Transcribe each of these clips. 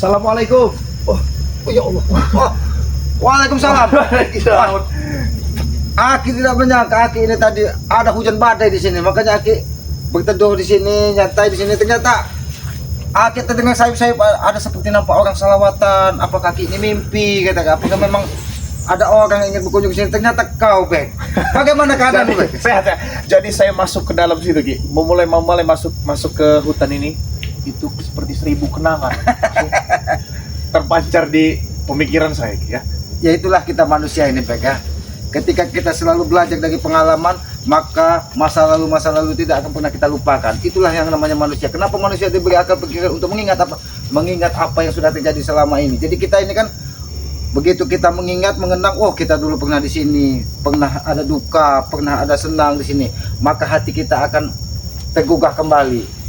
Assalamualaikum. Oh, ya Allah. Oh, waalaikumsalam. Aki tidak menyangka Aki ini tadi ada hujan badai di sini, makanya Aki berteduh di sini, nyantai di sini. Ternyata Aki terdengar sayup-sayup ada seperti nampak orang salawatan. Apakah Aki ini mimpi? Kata, apakah memang ada orang yang ingin berkunjung ke sini? Ternyata kau, Bek. Bagaimana keadaanmu, Bek? Sehat ya. Jadi saya masuk ke dalam situ, Ki. Memulai masuk ke hutan ini, itu seperti 1000 kenangan terpancar di pemikiran saya, Ki, ya. Ya itulah kita manusia ini, Bek, ya. Ketika kita selalu belajar dari pengalaman, maka masa lalu tidak akan pernah kita lupakan. Itulah yang namanya manusia. Kenapa manusia diberi akal pikiran untuk mengingat apa? Mengingat apa yang sudah terjadi selama ini. Jadi kita ini kan begitu kita mengingat, mengenang, oh kita dulu pernah di sini, pernah ada duka, pernah ada senang di sini, maka hati kita akan tergugah kembali.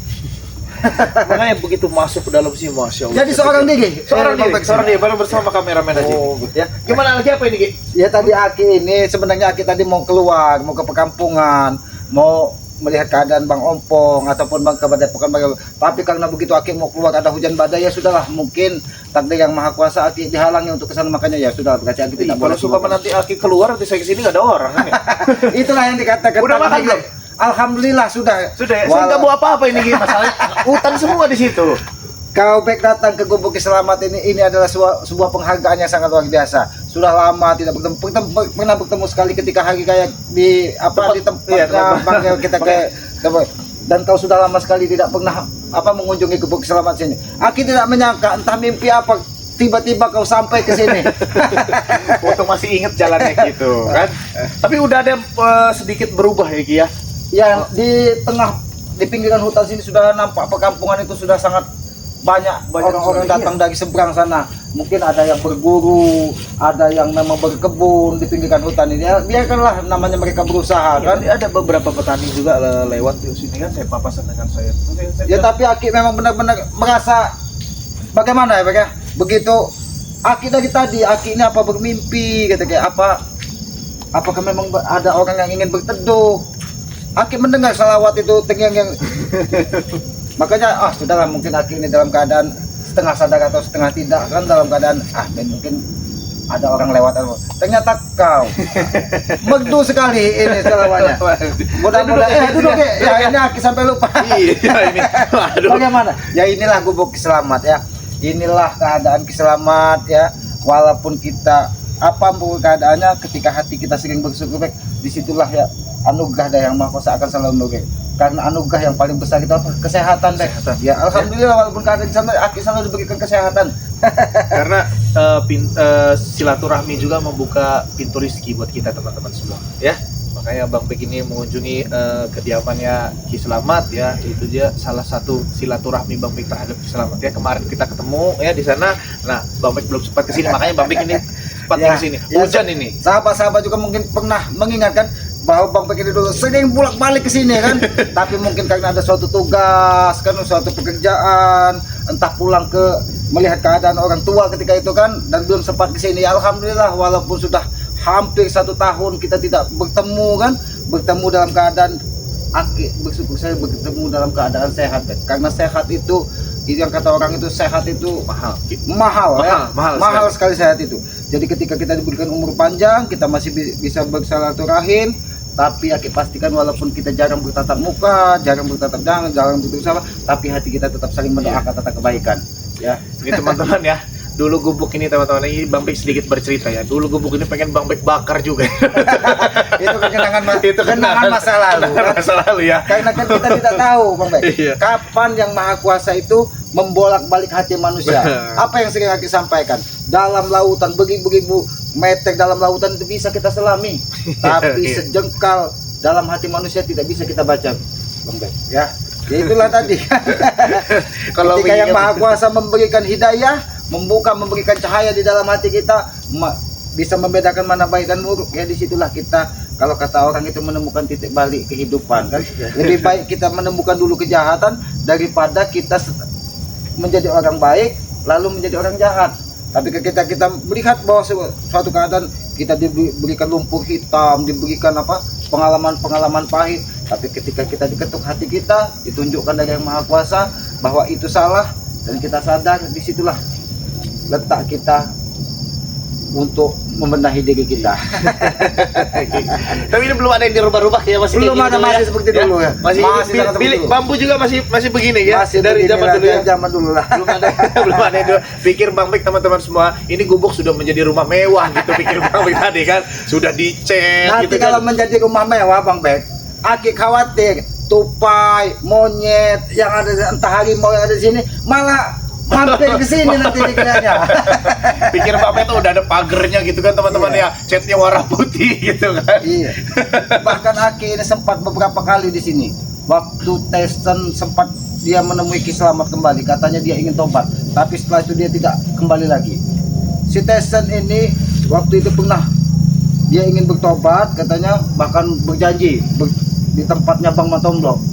Makanya begitu masuk ke dalam sini, Masya Allah. Jadi seorang diri, seorang diri, baru bersama kameramen aja. Oh, gitu ya. Gimana lagi apa ini, Ki? Ya tadi Aki ini sebenarnya Aki tadi mau keluar, mau ke perkampungan, mau melihat keadaan Bang Ompong ataupun Bang Kebadepokan. Tapi karena begitu Aki mau keluar ada hujan badai, ya sudahlah, mungkin takdir yang maha kuasa Aki dihalangi untuk kesana, makanya ya sudah berarti Aki tidak boleh. Kalau sumpah nanti Aki keluar, nanti saya kesini nggak ada orang kan ya? Itulah yang dikatakan. Udah makan belum? Alhamdulillah sudah. Sudah ya. Saya nggak bawa apa-apa ini, Ki. Masalahnya hutan semua di situ. Kau Bek datang ke Gubuk Selamat ini adalah sebuah penghargaan yang sangat luar biasa. Sudah lama tidak bertemu, pernah bertemu sekali ketika hari kayak di apa di tempat kita ke dan kau sudah lama sekali tidak pernah mengunjungi Gubuk Selamat sini. Aki tidak menyangka entah mimpi apa tiba-tiba kau sampai ke sini. Untuk masih inget jalannya gitu kan. Tapi udah ada sedikit berubah ya, Ki, ya. Ya di pinggiran hutan sini sudah nampak perkampungan itu sudah sangat banyak orang-orang datang dari seberang sana. Mungkin ada yang berburu, ada yang memang berkebun di pinggiran hutan ini. Ya, biarkanlah namanya mereka berusaha kan. Ada beberapa petani juga lewat di sini kan, saya papasan dengan saya. Ya tapi Aki memang benar-benar merasa bagaimana ya, Pak ya? Begitu Aki dari tadi, Aki ini apa bermimpi gitu kayak apakah memang ada orang yang ingin berteduh? Aki mendengar salawat itu terngiang-ngiang. Makanya sudahlah, mungkin Aki ini dalam keadaan setengah sadar atau setengah tidak kan, dalam keadaan mungkin ada orang lewat. Ternyata kau merdu sekali ini salawatnya. Mudah-mudahan duduk ya, ini Aki sampai lupa. Iya ini. Bagaimana? Ya inilah Gubuk Selamat ya. Inilah keadaan Selamat ya. Walaupun kita apapun keadaannya, ketika hati kita sering bersyukur, disitulah ya anugerah dari Yang Maha Kuasa akan selalu menurut. Karena anugerah yang paling besar itu apa? Kesehatan, Bek. Ya, alhamdulillah walaupun keadaan di sana Aki selalu diberikan kesehatan. Karena silaturahmi juga membuka pintu rezeki buat kita teman-teman semua, ya. Makanya Bang Bek ini mengunjungi kediamannya Ki Selamat ya, itu dia salah satu silaturahmi Bang Bek terhadap Ki Selamat ya. Kemarin kita ketemu ya di sana. Nah, Bang Bek belum sempat kesini, makanya Bang Bek ini sempat kesini. Hujan ini. Sahabat-sahabat juga mungkin pernah mengingatkan bahwa Bang Bek ini dulu sering bolak-balik ke sini kan. Tapi mungkin karena ada suatu tugas kan, suatu pekerjaan, entah pulang ke melihat keadaan orang tua ketika itu kan, dan belum sempat ke sini. Alhamdulillah walaupun sudah hampir 1 tahun kita tidak bertemu kan, bertemu dalam keadaan Aki bersyukur saya bertemu dalam keadaan sehat kan? Karena sehat itu yang kata orang itu sehat itu mahal sekali sehat itu. Jadi ketika kita diberikan umur panjang, kita masih bisa bersilaturahim. Tapi Aki pastikan walaupun kita jarang bertatap muka, jarang bertatap tangan, jarang bersama, tapi hati kita tetap saling mendoakan tentang kebaikan. Ya, ini teman-teman ya. Dulu Gubuk ini teman-teman, ini Bang Bek sedikit bercerita ya. Dulu Gubuk ini pengen Bang Bek bakar juga. Itu kenangan masa lalu. Masa lalu ya. Karena kan kita tidak tahu, Bang Bek, kapan Yang Maha Kuasa itu membolak-balik hati manusia. Apa yang sering Aki sampaikan? Dalam lautan beribu-ribu meter dalam lautan itu bisa kita selami, tapi sejengkal dalam hati manusia tidak bisa kita baca, Bang Bek. Ya itulah tadi. Kalau ketika Yang Maha Kuasa memberikan hidayah, memberikan cahaya di dalam hati kita, bisa membedakan mana baik dan buruk, ya disitulah kita, kalau kata orang itu, menemukan titik balik kehidupan kan. Lebih baik kita menemukan dulu kejahatan daripada kita menjadi orang baik lalu menjadi orang jahat. Tapi ketika kita melihat bahwa suatu keadaan kita diberikan lumpur hitam, diberikan pengalaman pahit, tapi ketika kita diketuk hati kita, ditunjukkan dari Yang Maha Kuasa bahwa itu salah, dan kita sadar, disitulah letak kita untuk membenahi diri kita. Tapi ini belum ada yang dirubah-rubah ya, masih Belum kayak ada, gini masih ya? seperti dulu ya. Masih Masih sangat bilik seperti dulu. bambu juga masih begini ya. Masih Dari begini zaman lah, dulu ya. zaman dulu lah. Belum ada belum ada yang pikir Bang Bek, teman-teman semua, ini gubuk sudah menjadi rumah mewah gitu, pikir Bang Bek tadi kan. Sudah dicet Nanti gitu kalau kan. menjadi rumah mewah Bang Bek, Aki khawatir tupai, monyet yang ada, entah harimau yang ada di sini malah mampir ke sini nanti dikiranya. Pikir Bang Bek tuh udah ada pagernya gitu kan, teman-teman Iya. ya. Catnya warna putih gitu kan. Iya. Bahkan Aki ini sempat beberapa kali di sini. Waktu Tyson sempat dia menemui Ki Selamat kembali, katanya dia ingin tobat, tapi setelah itu dia tidak kembali lagi. Si Tyson ini waktu itu pernah dia ingin bertobat, katanya bahkan berjanji di tempatnya Bang Matomblok.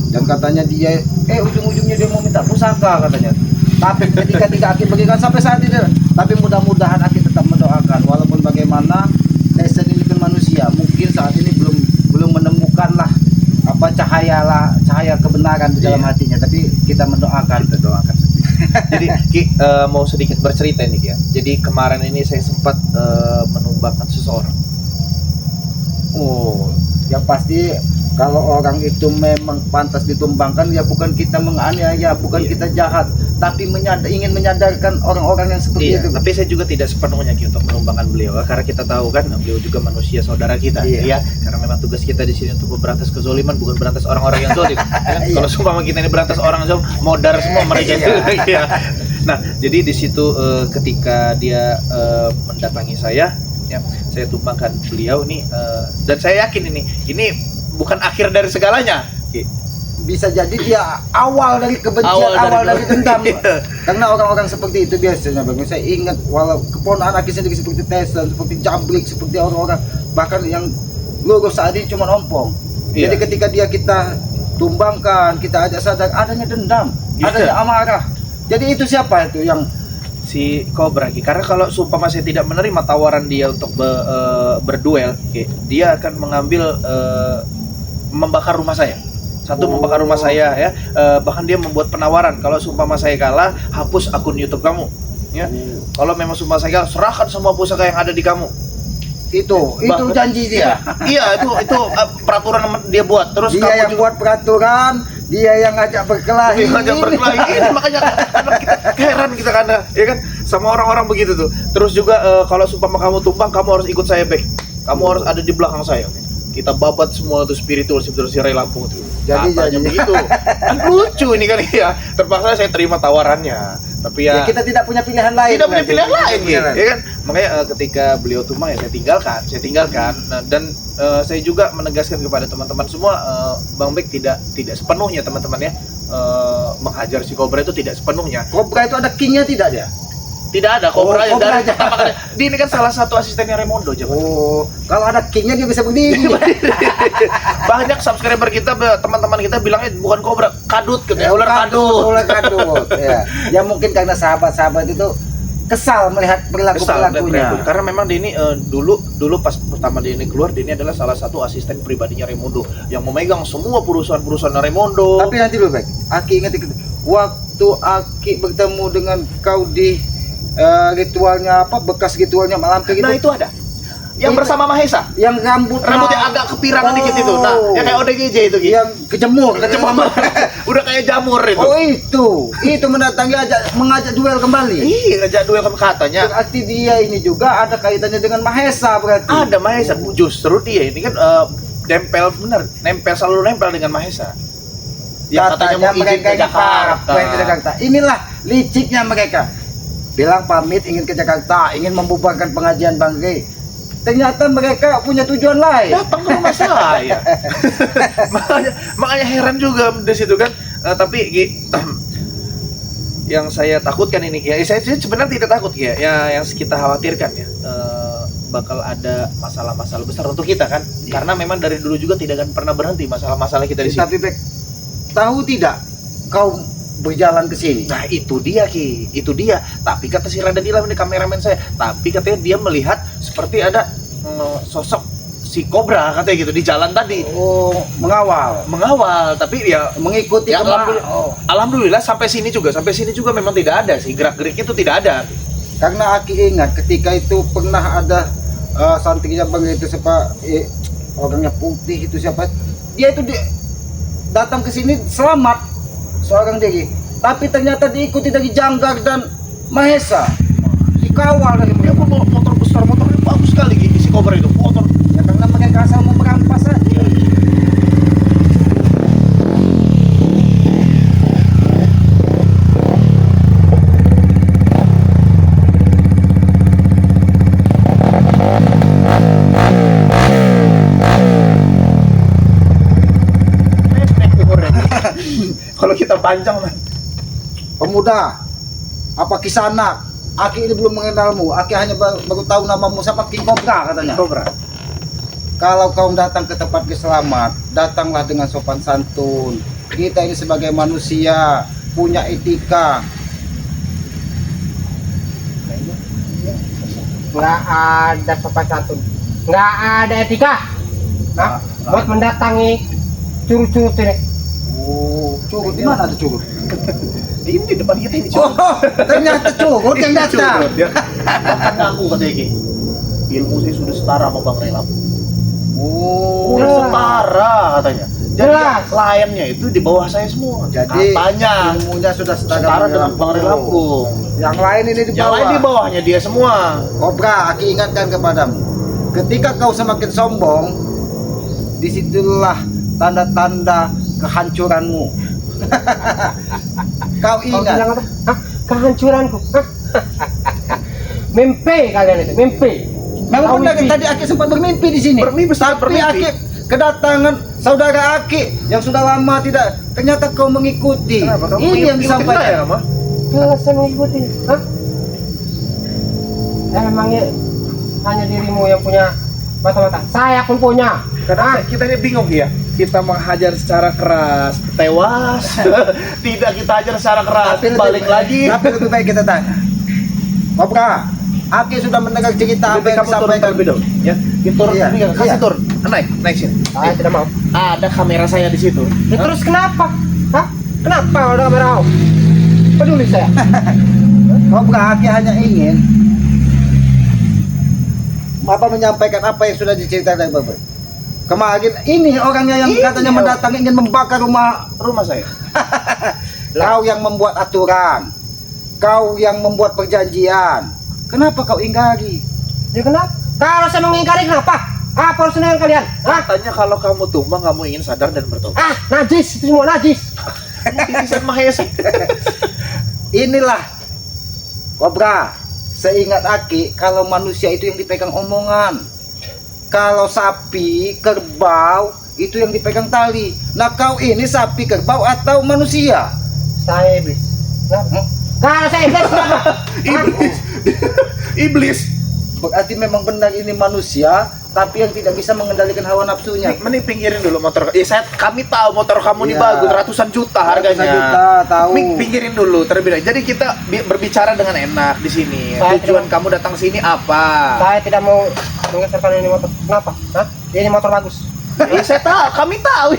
Dan katanya dia ujung-ujungnya dia mau minta pusaka katanya. Tapi ketika tidak Aki berikan sampai saat ini, tapi mudah-mudahan Aki tetap mendoakan walaupun bagaimana Tyson ini kan manusia, mungkin saat ini belum menemukan lah apa cahaya kebenaran di dalam hatinya, tapi kita mendoakan. Jadi Ki, mau sedikit bercerita nih Ki ya. Jadi kemarin ini saya sempat menumbangkan seseorang. Oh, yang pasti kalau orang itu memang pantas ditumbangkan, ya bukan kita menganiaya, bukan Iya. kita jahat, tapi ingin menyadarkan orang-orang yang seperti Iya, itu. tapi saya juga tidak sepenuhnya Ki untuk menumbangkan beliau, karena kita tahu kan beliau juga manusia saudara kita, Iya. ya. Karena memang tugas kita di sini untuk memberantas kezoliman, bukan berantas orang-orang yang zolim. Ya. Iya. Kalau sumpah kita ini berantas orang zolim, modar semua mereka itu. Ya. Nah, jadi di situ ketika dia mendatangi saya, ya, saya tumbangkan beliau nih, dan saya yakin ini bukan akhir dari segalanya. Ki. Bisa jadi dia awal dari kebencian, awal dari dendam. Iya. Karena orang-orang seperti itu biasanya, Bang. Saya ingat walau keponakan Aki sendiri seperti Tyson, seperti Jamblik, seperti orang-orang bahkan yang lurus saat ini cuma ompong. Iya. Jadi ketika kita tumbangkan, kita ajak sadar, adanya dendam, Iya. adanya amarah. Jadi itu siapa itu yang Si Cobra Ki. Karena kalau sumpah saya tidak menerima tawaran dia untuk berduel, Ki, dia akan mengambil membakar rumah saya. Satu, membakar rumah saya ya. Bahkan dia membuat penawaran, kalau sumpah saya kalah, hapus akun YouTube kamu. Ya. Kalau memang sumpah saya kalah, serahkan semua pusaka yang ada di kamu. itu janji dia. Iya, itu peraturan dia buat. Terus Dia kamu yang juga buat peraturan, dia yang ngajak berkelahi. ngajak berkelahi. Ini makanya kadang kita heran kita karena ya kan sama orang-orang begitu tuh. Terus juga kalau sumpah kamu tumbang, kamu harus ikut saya back. Kamu harus ada di belakang saya. Kita babat semua tuh spiritual si Rai Lampung tuh. Katanya begitu. Kan lucu ini kan ya. Terpaksa saya terima tawarannya. Tapi ya, kita tidak punya pilihan lain. tidak punya pilihan lain gitu, ya kan? Makanya ketika beliau tumbang ya saya tinggalkan. Nah, dan saya juga menegaskan kepada teman-teman semua, Bang Bek tidak sepenuhnya teman-teman ya menghajar si Cobra itu tidak sepenuhnya. Cobra itu ada kingnya tidak dia? Tidak ada Cobra Cobra dari aja. pertama kali. Dia ini kan salah satu asistennya Raimondo aja. Oh, kalau ada kingnya dia bisa berdiri. Banyak subscriber kita, teman-teman kita bilangnya bukan Cobra, kadut katanya, ular kadut. Ular kadut. Ya. Ya mungkin karena sahabat-sahabat itu kesal melihat perilakunya. Karena memang dia ini dulu pas pertama dia ini keluar, dia ini adalah salah satu asisten pribadinya Raimondo yang memegang semua perusahaan-perusahaan Raimondo. Tapi nanti dulu, Bek. Aki ingat waktu Aki bertemu dengan kau di ritualnya apa, bekas ritualnya Malampir itu. Nah, itu ada. Yang bersama Mahesa. Yang Rambutnya agak kepirangan dikit itu. Nah, yang kayak ODGJ itu gitu. Yang kejemur. Udah kayak jamur itu. Oh, itu mendatangi mengajak duel kembali. Iya, ngajak duel katanya. Berarti dia ini juga ada kaitannya dengan Mahesa berarti. Ada Mahesa, justru dia ini kan selalu nempel dengan Mahesa. Yang katanya mau izin mereka ke Jakarta. Inilah liciknya mereka. Bilang pamit ingin ke Jakarta, ingin membubarkan pengajian Bang Rey. Ternyata mereka punya tujuan lain. Datang ke rumah saya. makanya heran juga di situ kan. Tapi yang saya takutkan ini ya, saya sebenarnya tidak takut ya. Yang kita khawatirkan ya, bakal ada masalah-masalah besar untuk kita kan. Karena memang dari dulu juga tidak akan pernah berhenti masalah-masalah kita di sini. Tapi Bek, tahu tidak kau berjalan ke sini? Nah, itu dia Ki, itu dia. Tapi kata si Radadila ini kameramen saya, tapi katanya dia melihat seperti ada sosok si Cobra katanya gitu di jalan tadi. Oh, mengawal, tapi ya mengikuti ya, alhamdulillah sampai sini juga memang tidak ada sih, gerak-gerik itu tidak ada. Karena Aki ingat ketika itu pernah ada santrinya bang itu siapa orangnya putih itu siapa, dia itu datang ke sini selamat seorang diri, tapi ternyata diikuti dari Janggar dan Mahesa, dikawal dari Dia mereka. bawa motor besar, motornya bagus sekali si Cobra itu. Motor Ya karena mereka asal mau merampas saja. kalau kita panjang lah. Pemuda, apa Kisanak? Aki ini belum mengenalmu. Aki hanya baru tahu namamu siapa, King Cobra katanya. Cobra. Kalau kau datang ke tempat selamat, datanglah dengan sopan santun. Kita ini sebagai manusia punya etika. Nggak ada sopan santun, nggak ada etika. Hah? Buat mendatangi curut-curut ini. Oh, curut di mana tuh curut? Ini di depan kita ini. Oh, ternyata curut yang datang. Dia bahkan ngaku katanya Ki, ilmu saya sudah setara sama Bang Relam. Oh, Udah setara katanya. Jadi Jelas. kliennya itu di bawah saya semua. jadi katanya ilmunya sudah setara dengan Bang Relampung. Yang lain ini di Yang lain di bawah. bawahnya dia semua. Cobra, Aki ingatkan kepadamu. Ketika kau semakin sombong, disitulah tanda-tanda kehancuranmu. Kau Kau ingat? bilang apa? Hah? Kehancuranku. Hah? Mimpi kalian itu, mimpi. Memang Kau benar mimpi. tadi Aki sempat bermimpi di sini. Bermimpi, sempat Tapi bermimpi. Aki kedatangan saudara Aki yang sudah lama tidak. Ternyata kau mengikuti. Kenapa? Kamu Ini yang mengikuti saya, disampaikan. Rama? Jelas saya mengikuti. Hah? Emangnya hanya dirimu yang punya mata-mata? Saya pun punya. Karena kita ini bingung ya. Kita menghajar secara keras, tewas. Tidak kita hajar secara keras, balik lagi. Tapi lebih baik kita tanya. Cobra, Aki sudah mendengar cerita apa Lebih yang kamu turun disampaikan. terlebih dahulu, ya. Kita turun, Iya, iya, kasih iya. turun. Naik sini. Saya tidak mau. Ada kamera saya di situ. Ya, terus kenapa? Hah? Kenapa ada kamera kau? Peduli saya. Cobra, Aki hanya ingin Bapak menyampaikan apa yang sudah diceritakan dari Bapak. Kemarin ini orangnya yang Ini katanya orang. mendatangi ingin membakar Rumah saya. Kau yang membuat aturan, kau yang membuat perjanjian. Kenapa kau ingkari? Ya kenapa? Kalau saya mengingkari kenapa? Apa urusan dengan kalian? Hah? Katanya kalau kamu tumbang, kamu ingin sadar dan bertobat. Ah, najis, itu semua najis. Titisan Mahesa. Inilah Cobra. Seingat Aki, kalau manusia itu yang dipegang omongan. Kalau sapi, kerbau itu yang dipegang tali. Nah kau ini sapi, kerbau atau manusia? Saya iblis. Kenapa? Kalau saya iblis kenapa? Iblis. Iblis. Berarti memang benar ini manusia, tapi yang tidak bisa mengendalikan hawa nafsunya. Mending pinggirin dulu motor. Kami tahu motor kamu ini Iya. bagus, ratusan juta harganya. Ratusan juta, tahu. Pinggirin dulu terlebih dahulu. Jadi kita berbicara dengan enak di sini. Saya Tujuan tidak- kamu datang sini apa? Saya tidak mau menggeserkan ini motor. Kenapa? Hah? Ini motor bagus. Saya tahu, kami tahu.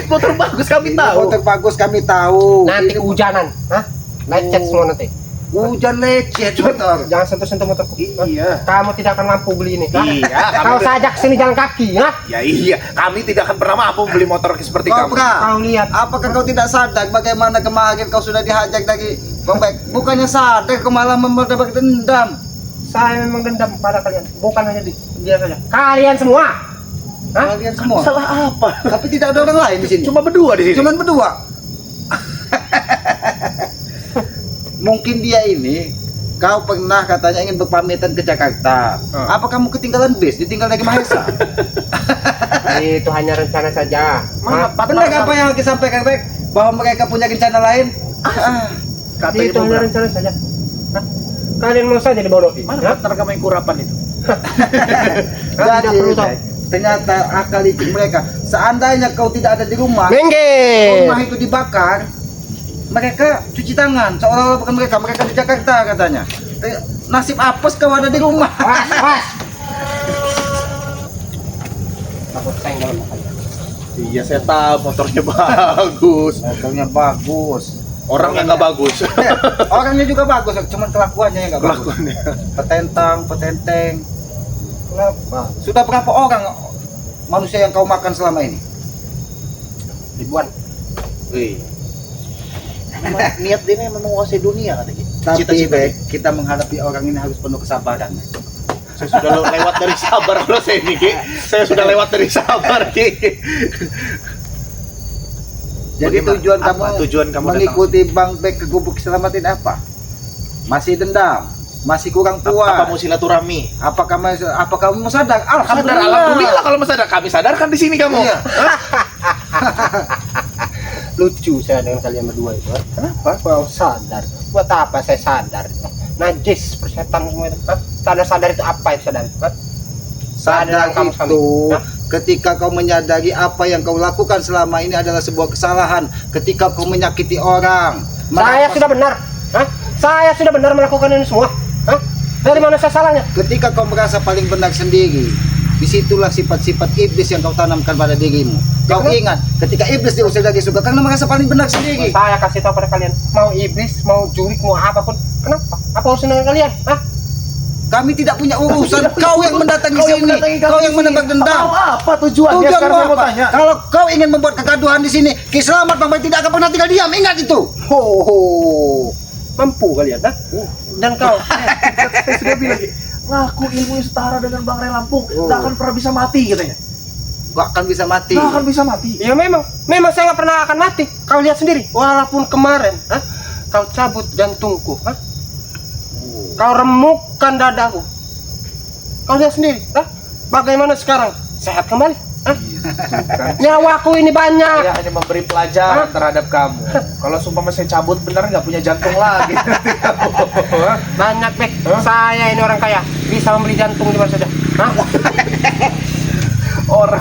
Motor bagus kami Ini tahu. motor bagus kami tahu. Nanti Ini kehujanan. Hah? Lecet semua nanti. hujan lecet motor. Jangan sentuh-sentuh motorku. Hah? Iya. Kamu tidak akan mampu beli ini. Hah? Iya, Kau kamu- sajak sini jalan kaki. Hah? Ya iya, kami tidak akan pernah mampu beli motor seperti kamu. Cobra, Kau lihat. apakah kau tidak sadar bagaimana kemarin kau sudah dihajak dari Bombek? Bukannya sadar kau malah mendapat dendam. Saya memang dendam pada kalian. Bukan hanya dia saja. Kalian semua. Hah? Kalian semua. Salah apa? Tapi tidak ada orang lain di sini. Cuma berdua di sini. Cuman berdua. Mungkin dia ini kau pernah katanya ingin berpamitan ke Jakarta. Apa kamu ketinggalan bis? Ditinggal dari Mahesa? Itu hanya rencana saja. Mana Hah? Benar apa yang aku sampaikan, Bek? Bahwa mereka punya rencana lain? Katanya Itu hanya rencana saja. Hah? Kalian mau saja dibodohi. Mana Hah? partner kamu yang kurapan itu? Tidak perlu tahu. Bek, ternyata akal licik mereka. Seandainya kau tidak ada di rumah, Minggir. rumah itu dibakar, mereka cuci tangan seolah-olah bukan mereka di Jakarta katanya. Nasib apes kau ada di rumah. Was. Takut tank dalam makanya. Iya, saya tahu motornya bagus. Motornya bagus. Orangnya nggak bagus. Orangnya juga bagus, cuman kelakuannya yang nggak bagus. Kelakuannya. Petenteng. Kenapa? Sudah berapa orang manusia yang kau makan selama ini? Ribuan. Wih. Niat dia memang menguasai dunia katanya. Tapi Cita-cita baik, kita menghadapi orang ini harus penuh kesabaran. Saya sudah lewat dari sabar kalau saya ini, Ki. Saya sudah lewat dari sabar, Ki. Jadi Bagaimana? tujuan kamu mengikuti Bang Bek ke Gubuk Selamatin apa? Masih dendam, masih kurang puas. Apa mau silaturahmi? Apa kamu mau sadar? Alhamdulillah kalau sadar. Kami sadarkan di sini kamu. Iya. Lucu saya dengan kalian berdua itu. Kenapa? Kau sadar? Buat apa saya sadar? Najis persetan semua itu. Sadar itu apa itu sadar? Sadar kamu itu ketika kau menyadari apa yang kau lakukan selama ini adalah sebuah kesalahan. Ketika kau menyakiti orang. Saya sudah benar. Saya sudah benar melakukan ini semua. Dari mana saya salahnya? Ketika kau merasa paling benar sendiri, disitulah sifat-sifat iblis yang kau tanamkan pada dirimu. Kau ingat, ketika iblis diusir dari surga karena merasa paling benar sendiri. Saya kasih tahu pada kalian, mau iblis, mau jurik, mau apapun, kenapa? Apa urusan dengan kalian? Kami tidak punya urusan. Kau yang mendatangi sini, kau yang menebak dendam. Apa tujuannya? Tujuan Sekarang saya mau apa? tanya. Kalau kau ingin membuat kegaduhan di sini, Ki Selamat Bang Bek tidak akan pernah tinggal diam. Ingat itu. Mampu kalian, Dan kau, Saya sudah bilang, ngaku ilmunya setara dengan Bang Ray Lampung, nggak akan pernah bisa mati katanya. Gak akan bisa mati. Nggak akan bisa mati. ya memang saya nggak pernah akan mati. Kau lihat sendiri, walaupun kemarin, kau cabut jantungku, kau remukkan dadaku. Kau lihat sendiri, bagaimana sekarang? Sehat kembali? Nyawaku ini banyak. Saya hanya memberi pelajaran terhadap kamu. Kalau sumpah saya cabut benar nggak punya jantung lagi. Banyak Bek. Saya ini orang kaya, bisa membeli jantung di mana saja.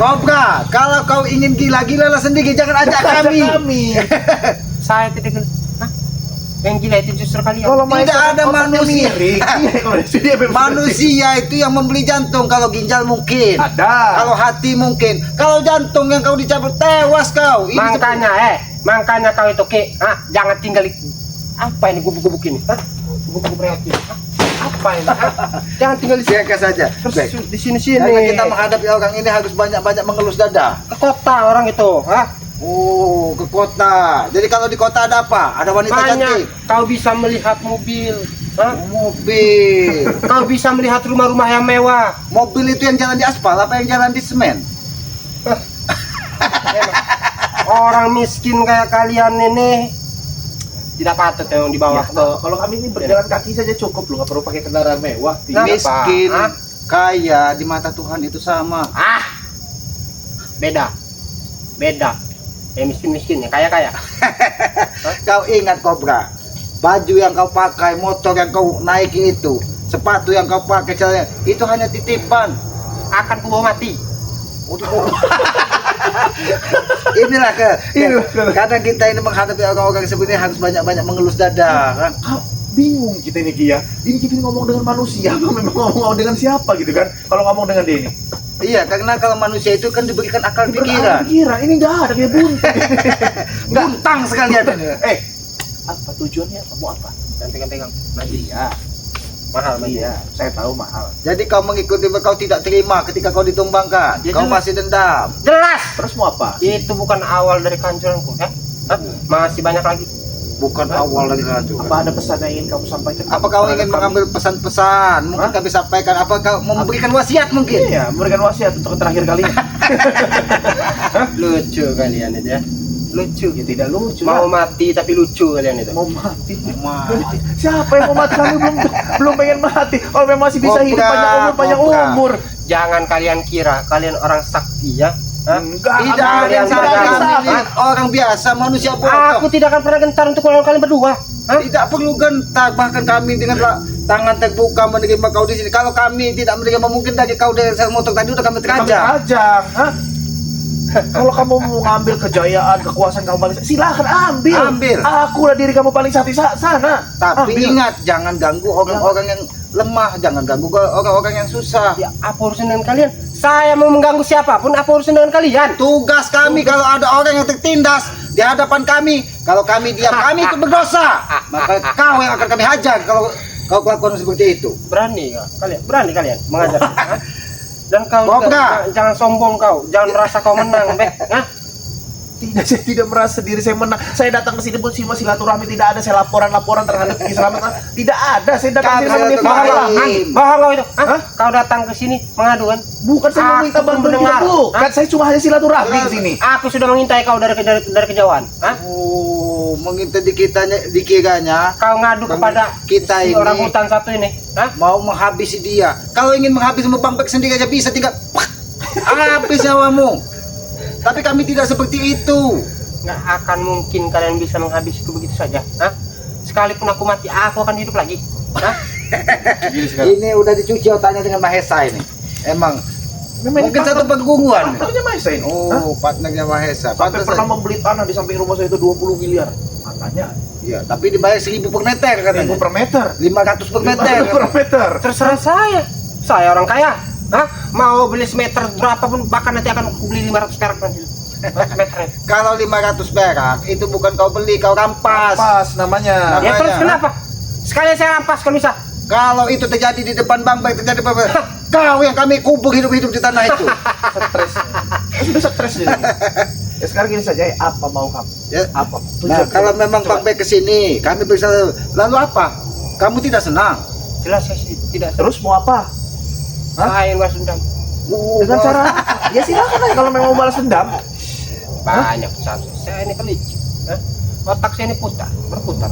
Kobra, kalau kau ingin gila-gila lah sendiri, jangan ajak kami. Saya tidak gila. Yang gila itu justru kalian. Kalau Tidak ada manusia. Manusia itu yang membeli jantung. Kalau ginjal mungkin. ada. Kalau hati mungkin. Kalau jantung yang kau dicabut, tewas kau. Ini Makanya kau itu jangan tinggal di apa ini gubuk-gubuk ini? Gubuk-gubuk reot ini. Apa ini? Jangan tinggal di sini. siaga saja. Terus di sini. Karena kita menghadapi orang ini harus banyak-banyak mengelus dada. Ke kota orang itu, Oh, ke kota. Jadi kalau di kota ada apa? Ada wanita cantik. Kau bisa melihat mobil, Mobil. kau bisa melihat rumah-rumah yang mewah. Mobil itu yang jalan di aspal, apa yang jalan di semen? Orang miskin kayak kalian ini tidak patut yang di bawah. Kalau kami ini berjalan kaki saja cukup loh, nggak perlu pakai kendaraan mewah. Kenapa? Miskin, kaya di mata Tuhan itu sama. Beda. Miskin ya kaya. Kau ingat Kobra, baju yang kau pakai, motor yang kau naiki itu, sepatu yang kau pakai, celana, itu hanya titipan. Akan kubawa mati. Inilah kadang kita ini menghadapi orang-orang sebenarnya harus banyak-banyak mengelus dada kan. Bingung kita ini Kia. Ini kita ngomong dengan manusia, apa memang ngomong dengan siapa gitu kan? Kalau ngomong dengan dia ini. Iya, karena kalau manusia itu kan diberikan akal pikiran. Ini nggak ada kayak bunting. Buntang sekalian. Apa tujuannya? Kamu apa? Ganti-ganti Kang. Iya. Mahal. Iya, saya tahu mahal. Jadi kau mengikuti, kau tidak terima ketika kau ditumbangkan. Ya, Kau jelas. masih dendam. Jelas. Terus mau apa? Itu bukan awal dari kehancuranku, Masih banyak lagi. Bukan awal dari hancur. Apa ada pesan yang ingin kamu sampaikan? Apa kau ingin mengambil pesan-pesan? Mungkin kami sampaikan. Apa kau memberikan wasiat mungkin? Iya, memberikan wasiat untuk terakhir kalinya. Lucu kalian itu ya. Lucu. Ya tidak lucu. Mau lah. mati tapi lucu kalian itu. Mau mati. Mati. Siapa yang mau mati? Kami belum pengen mati. Kalau memang masih bisa hidup panjang umur. Jangan kalian kira kalian orang sakti ya. Enggak. Tidak ada yang Kalian salah jangan. kami. Orang biasa, manusia Aku bodoh. tidak akan pernah gentar untuk melawan kalian berdua. Tidak perlu gentar, bahkan kami dengan tangan terbuka menerima kau di sini. Kalau kami tidak menerima, mungkin dari kau dari sel motor tadi udah kami terajang. Kalau kamu mau ngambil kejayaan, kekuasaan kamu paling silakan ambil. Akulah diri kamu paling sakti sana. Tapi Ambil. ingat, jangan ganggu orang-orang yang lemah, jangan ganggu orang-orang yang susah. Ya, apa urusan dengan kalian? Saya mau mengganggu siapapun, apa urusan dengan kalian? Tugas kami kalau ada orang yang tertindas, di hadapan kami. Kalau kami diam, kami itu berdosa. Maka kau yang akan kami hajar kalau kau kelakuan seperti itu. Berani kalian mengajar. Ha? Dan kau Mau juga, nggak? jangan sombong kau, jangan merasa kau menang, Bek. Hah? Tidak, saya tidak merasa diri saya menang. Saya datang ke sini pun cuma silaturahmi, tidak ada saya laporan terhadap Ki Slamet. Tidak ada, saya datang ke sini Kami sama datang dia. kemari. Bohong kau itu. Hah? Hah? Kau datang ke sini mengadu kan? Bukan saya Aku meminta bantuan, mendengar. bukan. Saya cuma hanya silaturahmi ke sini. Aku sudah mengintai kau dari kejauhan. Hah? Oh, mengintai di kiranya Kau ngadu Bang, kepada kita si ini- orang hutan satu ini. Hah? mau menghabisi dia. Kalau ingin menghabisi Bang Bek sendiri aja bisa, tinggal habis nyawamu. Tapi kami tidak seperti itu. Nggak akan mungkin kalian bisa menghabisiku begitu saja. Hah? Sekalipun aku mati, aku akan hidup lagi. Hah? Ini udah dicuci otaknya dengan Mahesa ini. Emang mungkin satu pergumuan. Partnernya Mahesa ini. Hah? Oh, partnernya Mahesa. Sampai Pantas pernah saja. membeli tanah di samping rumah saya itu 20 miliar. Katanya Iya, tapi dibayar 1.000 per meter 1.000 katanya. per meter. 500 per meter. 500 per meter. Terserah saya. Saya orang kaya. Hah? Mau beli semeter berapapun, bahkan nanti akan aku beli 500 perak nanti. Semeternya. Kalau 500 perak itu bukan kau beli, kau rampas. Pas namanya. Ya terus Namanya. kenapa? Sekalian saya rampas kalau bisa. Kalau itu terjadi di depan Bang Bek, terjadi apa? Kau yang kami kubur hidup-hidup di tanah itu. Stres. Saya sudah stres di sini. Ya sekarang gini saja, ya, apa mau kamu? Ya. Apa? Nah, kalau memang Coba. Bang Bek kesini, kami bisa. Lalu apa? Kamu tidak senang? Jelas saya tidak Terus mau apa? saya ingin balas dendam. Dengan cara apa? Ya silakan aja kalau memang mau balas dendam. Banyak cara. Saya ini pelicin. Hah? Otak saya ini berputar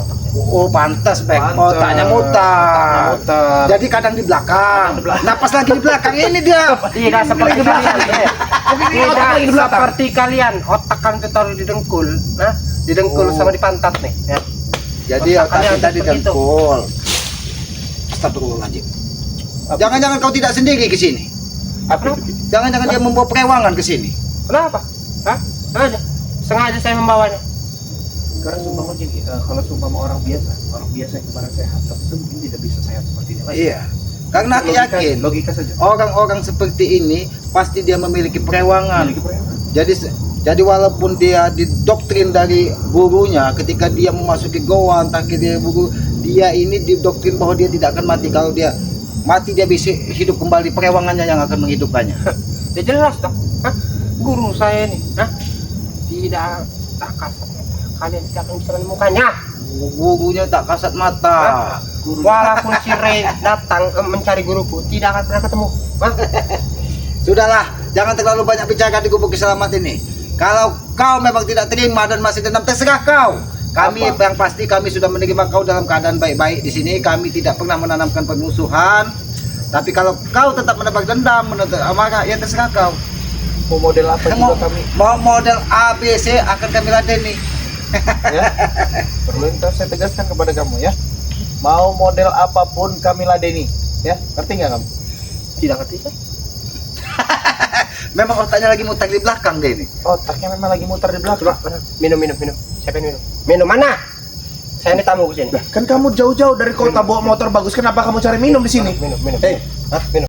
otak saya. Oh, pantas Bek. Pantes. Otaknya mutar. Mutar. Jadi kadang di belakang. Kadang di belakang. Napas lagi di belakang. Ini dia. Tidak seperti kalian. Otak Tidak lagi di belakang. seperti kalian. Otak kan taruh di dengkul. Nah, di dengkul Oh. sama di pantat nih. Ya. Jadi Otak otak kalian kita di seperti itu. dengkul. Astagfirullahaladzim. Jangan-jangan kau tidak sendiri ke sini. Apa? Jangan-jangan dia membawa perewangan ke sini. Kenapa? Hah? Sengaja saya membawanya. Karena sumpah gini, kalau sumpah orang biasa yang kemarin saya hantam itu mungkin tidak bisa sehat seperti ini lagi. Iya. Karena aku yakin Logika saja. orang-orang seperti ini pasti dia memiliki perewangan. Memiliki perewangan. Jadi walaupun dia didoktrin dari gurunya, ketika dia memasuki goa entah dia guru, dia ini didoktrin bahwa dia tidak akan mati. Kalau dia mati dia bisa hidup kembali, perewangannya yang akan menghidupkannya. Ya jelas dong. Hah? Guru saya ini, hah? Tidak tak kasat. Kalian tidak akan bisa menemukannya. Gurunya tak kasat mata. Walaupun si Ray datang mencari guruku, tidak akan pernah ketemu. Hah? Sudahlah, jangan terlalu banyak bicara di gubuk Selamat ini. Kalau kau memang tidak terima dan masih dendam, terserah kau. Kami Apa? yang pasti kami sudah menerima kau dalam keadaan baik-baik di sini. Kami tidak pernah menanamkan permusuhan. Tapi kalau kau tetap menebak dendam, menuntut amarah, ya terserah kau. Mau model apa Mau, juga kami? mau model ABC akan kami ladeni. Ya. Perlu saya tegaskan kepada kamu ya. Mau model apapun kami ladeni. Ya, ngerti nggak kamu? Tidak ngerti kan? Memang otaknya lagi mutar di belakang deh ini. Otaknya memang lagi muter di belakang. Coba minum. Siapa yang minum? Minum mana? Saya ini tamu ke sini. Kan kamu jauh-jauh dari kota bawa motor bagus, kenapa kamu cari minum di sini? Minum. Eh, Hah? Minum.